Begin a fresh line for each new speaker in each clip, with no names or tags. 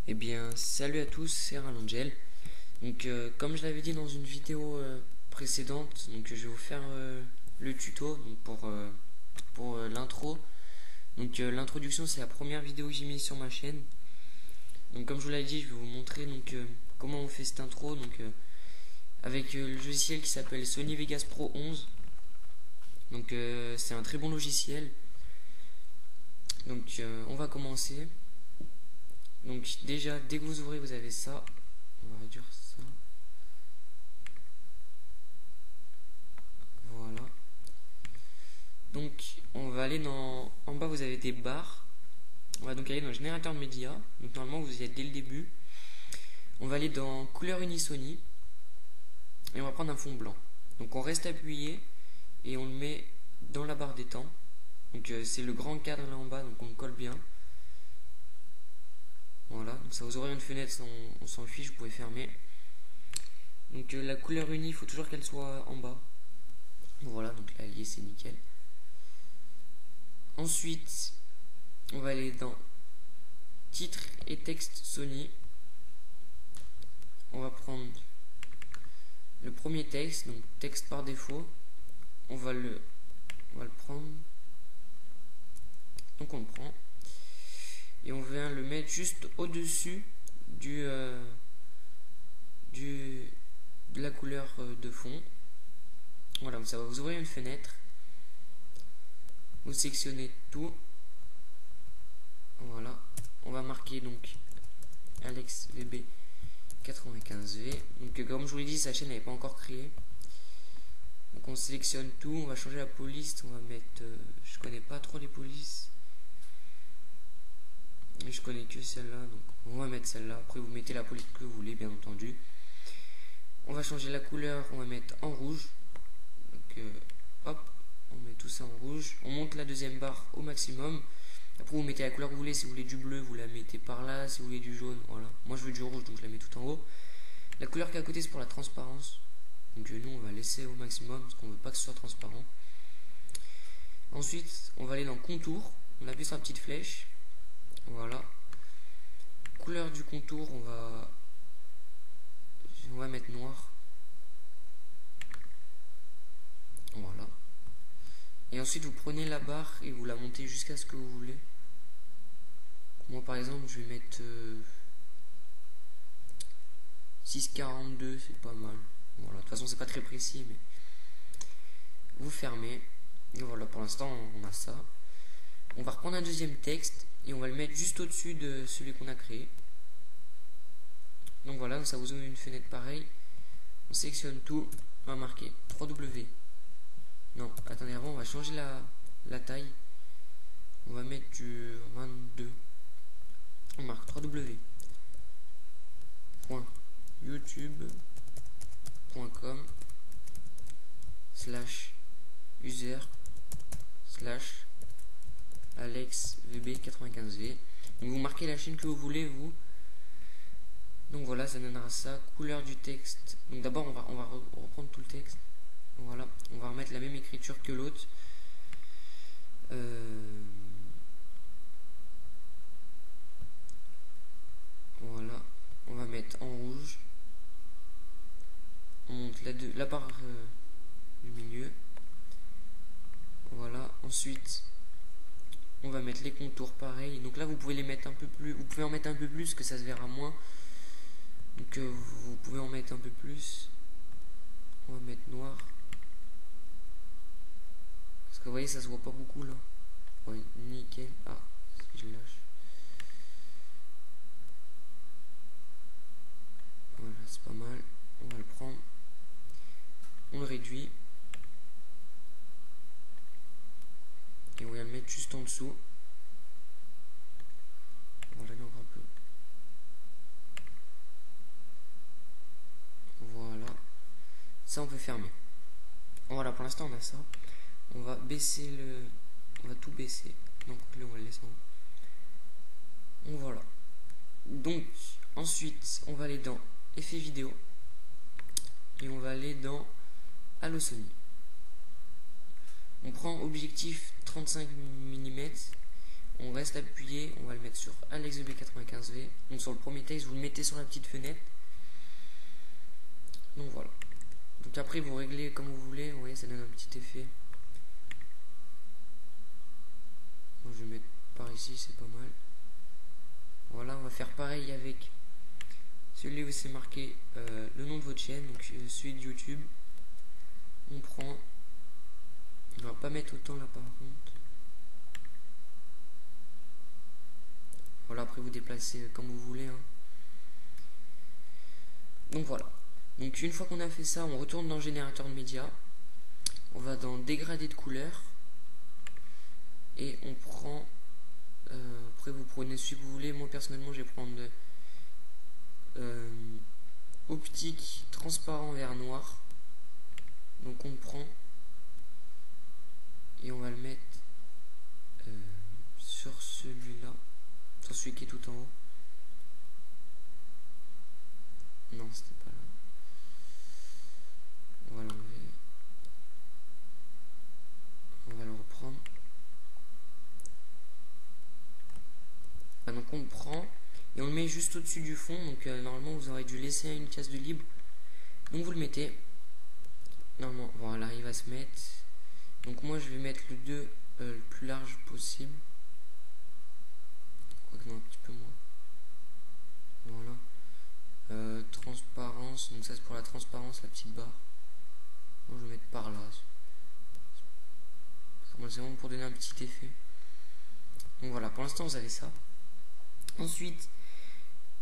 Eh bien, salut à tous, c'est Ralangel. Donc, comme je l'avais dit dans une vidéo précédente, donc je vais vous faire le tuto donc pour l'intro. Donc, l'introduction, c'est la première vidéo que j'ai mise sur ma chaîne. Donc, comme je vous l'avais dit, je vais vous montrer comment on fait cette intro. Donc, avec le logiciel qui s'appelle Sony Vegas Pro 11. Donc, c'est un très bon logiciel. Donc, on va commencer. Donc, déjà, dès que vous ouvrez, vous avez ça. On va réduire ça. Voilà. Donc on va aller en bas, vous avez des barres. On va donc aller dans le générateur de médias. Donc normalement vous y êtes dès le début. On va aller dans couleur Unisony et on va prendre un fond blanc. Donc on reste appuyé et on le met dans la barre des temps. Donc c'est le grand cadre là en bas, donc on le colle bien. Voilà, donc ça vous aurez une fenêtre, on s'en fiche, vous pouvez fermer. Donc la couleur unie, il faut toujours qu'elle soit en bas. Voilà, donc là lié c'est nickel. Ensuite, on va aller dans titre et texte Sony. On va prendre le premier texte, donc texte par défaut. On va le prendre. Donc on le prend. Et on vient le mettre juste au-dessus de la couleur de fond. Voilà, ça va vous ouvrir une fenêtre. Vous sélectionnez tout. Voilà. On va marquer donc Alex VB 95V. Donc comme je vous l'ai dit, sa chaîne n'avait pas encore créé. Donc on sélectionne tout, on va changer la police, on va mettre je connais pas trop les polices. Mais je connais que celle-là, donc on va mettre celle-là. Après vous mettez la police que vous voulez, bien entendu. On va changer la couleur, on va mettre en rouge. Donc hop, on met tout ça en rouge. On monte la deuxième barre au maximum. Après vous mettez la couleur que vous voulez, si vous voulez du bleu vous la mettez par là, si vous voulez du jaune, voilà. Moi je veux du rouge donc je la mets tout en haut. La couleur qui est à côté c'est pour la transparence. Donc nous on va laisser au maximum parce qu'on veut pas que ce soit transparent. Ensuite on va aller dans contour, on appuie sur la petite flèche. Voilà. Couleur du contour on va mettre noir. Voilà. Et ensuite vous prenez la barre et vous la montez jusqu'à ce que vous voulez. Moi par exemple je vais mettre 6,42, c'est pas mal. Voilà, de toute façon c'est pas très précis mais vous fermez. Et voilà, pour l'instant on a ça. On va reprendre un deuxième texte et on va le mettre juste au-dessus de celui qu'on a créé. Donc voilà, ça vous ouvre une fenêtre pareille. On sélectionne tout, on va marquer 3W. Non, attendez, avant on va changer la taille. On va mettre du 22. On marque 3w.youtube.com/user/AlexVB95V. Donc vous marquez la chaîne que vous voulez, vous. Donc voilà, ça donnera ça. Couleur du texte. Donc d'abord on va reprendre tout le texte. Voilà, on va remettre la même écriture que l'autre. Voilà, on va mettre en rouge. On monte la barre du milieu. Voilà, ensuite on va mettre les contours pareil. Donc là vous pouvez les mettre un peu plus, vous pouvez en mettre un peu plus que ça se verra moins. Donc vous pouvez en mettre un peu plus. On va mettre noir. Parce que vous voyez ça se voit pas beaucoup là. Ouais, nickel. Ah, si je lâche. Voilà, c'est pas mal. On va le prendre. On le réduit. Et on va le mettre juste en dessous. Voilà, encore un peu. Voilà. Ça on peut fermer. Voilà, pour l'instant on a ça. On va baisser on va tout baisser. Donc là on va le laisser en haut. Donc voilà. Donc ensuite on va aller dans effet vidéo. Et on va aller dans Allo Sony. On prend objectif 35 mm. on reste appuyé, on va le mettre sur AlexB95V. Donc sur le premier texte, vous le mettez sur la petite fenêtre. Donc voilà. Donc après vous réglez comme vous voulez, vous voyez ça donne un petit effet. Donc je vais mettre par ici, c'est pas mal. Voilà, on va faire pareil avec celui où c'est marqué le nom de votre chaîne, donc celui de YouTube. On prend, on va pas mettre autant là par contre. Voilà, après vous déplacez comme vous voulez. Hein. Donc voilà. Donc une fois qu'on a fait ça, on retourne dans le générateur de médias. On va dans dégradé de couleurs. Et on prend... après vous prenez celui que vous voulez. Moi personnellement je vais prendre optique transparent vers noir. Donc on prend et on va le mettre sur celui-là, sur celui qui est tout en haut. Non, c'était pas là. On va l'enlever. On va le reprendre. Ah, donc on le prend et on le met juste au-dessus du fond. Donc normalement vous aurez dû laisser une case de libre. Donc vous le mettez. Normalement, voilà, il va se mettre. Donc moi je vais mettre le 2 le plus large possible. Quoique non, un petit peu moins. Voilà. Transparence, donc ça c'est pour la transparence, la petite barre. Donc je vais mettre par là. C'est vraiment pour donner un petit effet. Donc voilà, pour l'instant vous avez ça. Ensuite,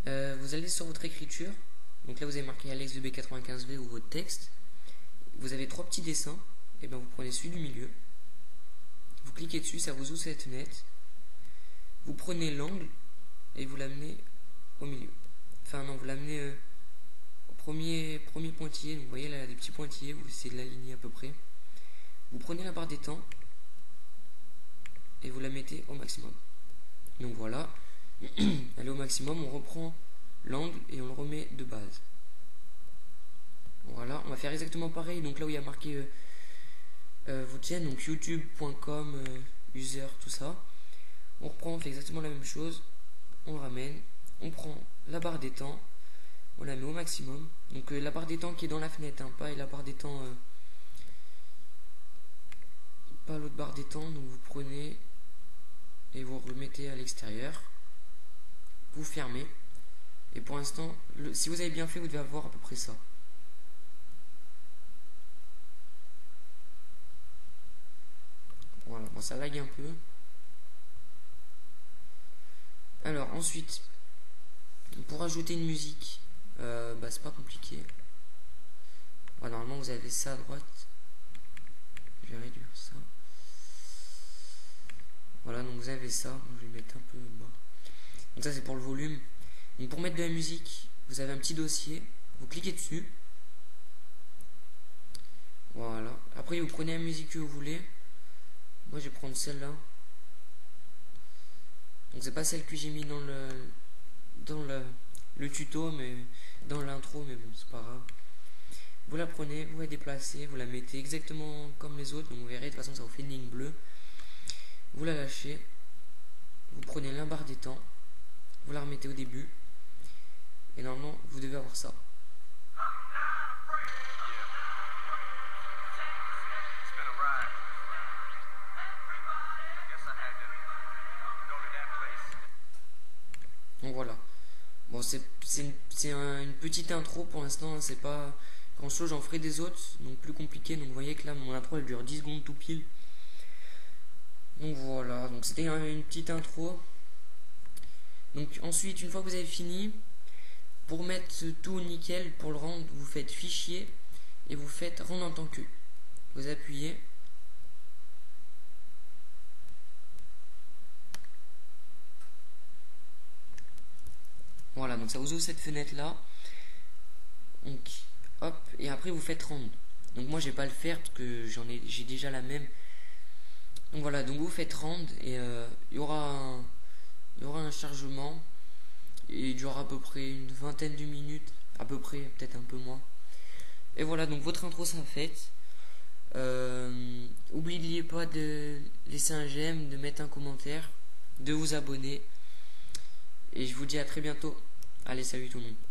vous allez sur votre écriture. Donc là vous avez marqué AlexB95V ou votre texte. Vous avez 3 petits dessins. Et bien vous prenez celui du milieu. Vous cliquez dessus, ça vous ouvre cette fenêtre. Vous prenez l'angle et vous l'amenez au milieu. Enfin non, vous l'amenez au premier pointillé. Donc, vous voyez là, il y a des petits pointillés, vous essayez de l'aligner à peu près. Vous prenez la barre des temps et vous la mettez au maximum. Donc voilà, elle est au maximum, on reprend l'angle et on le remet de base. Voilà, on va faire exactement pareil. Donc là où il y a marqué votre chaîne, donc youtube.com, user, tout ça. On reprend, on fait exactement la même chose. On le ramène, on prend la barre des temps, on la met au maximum. Donc la barre des temps qui est dans la fenêtre, hein, pas la barre des temps, pas l'autre barre des temps. Donc vous prenez et vous remettez à l'extérieur. Vous fermez. Et pour l'instant, si vous avez bien fait, vous devez avoir à peu près ça. Voilà, bon, ça lag un peu. Alors ensuite, pour ajouter une musique, c'est pas compliqué. Voilà, normalement vous avez ça à droite. Je vais réduire ça. Voilà, donc vous avez ça. Je vais mettre un peu bas. Donc ça c'est pour le volume. Donc pour mettre de la musique, vous avez un petit dossier. Vous cliquez dessus. Voilà. Après vous prenez la musique que vous voulez. Moi je vais prendre celle-là. Donc c'est pas celle que j'ai mis dans le tuto, mais dans l'intro, mais bon c'est pas grave. Vous la prenez, vous la déplacez, vous la mettez exactement comme les autres. Donc vous verrez, de toute façon ça vous fait une ligne bleue. Vous la lâchez. Vous prenez la barre des temps. Vous la remettez au début. Et normalement vous devez avoir ça. Donc voilà. Bon, c'est une petite intro pour l'instant, hein, c'est pas grand chose, j'en ferai des autres, donc plus compliqué. Donc vous voyez que là, mon intro elle dure 10 secondes tout pile. Donc voilà, donc c'était une petite intro. Donc ensuite, une fois que vous avez fini, pour mettre tout nickel, pour le rendre, vous faites fichier et vous faites rendre en tant que. Vous appuyez. Voilà, donc ça vous ouvre cette fenêtre là. Donc hop, et après vous faites rendre. Donc moi je vais pas le faire parce que j'ai déjà la même. Donc voilà, donc vous faites rendre et il y aura un chargement et il durera à peu près une vingtaine de minutes, à peu près, peut-être un peu moins. Et voilà, donc votre intro sera faite. N'oubliez pas de laisser un j'aime, de mettre un commentaire, de vous abonner. Et je vous dis à très bientôt. Allez, salut tout le monde.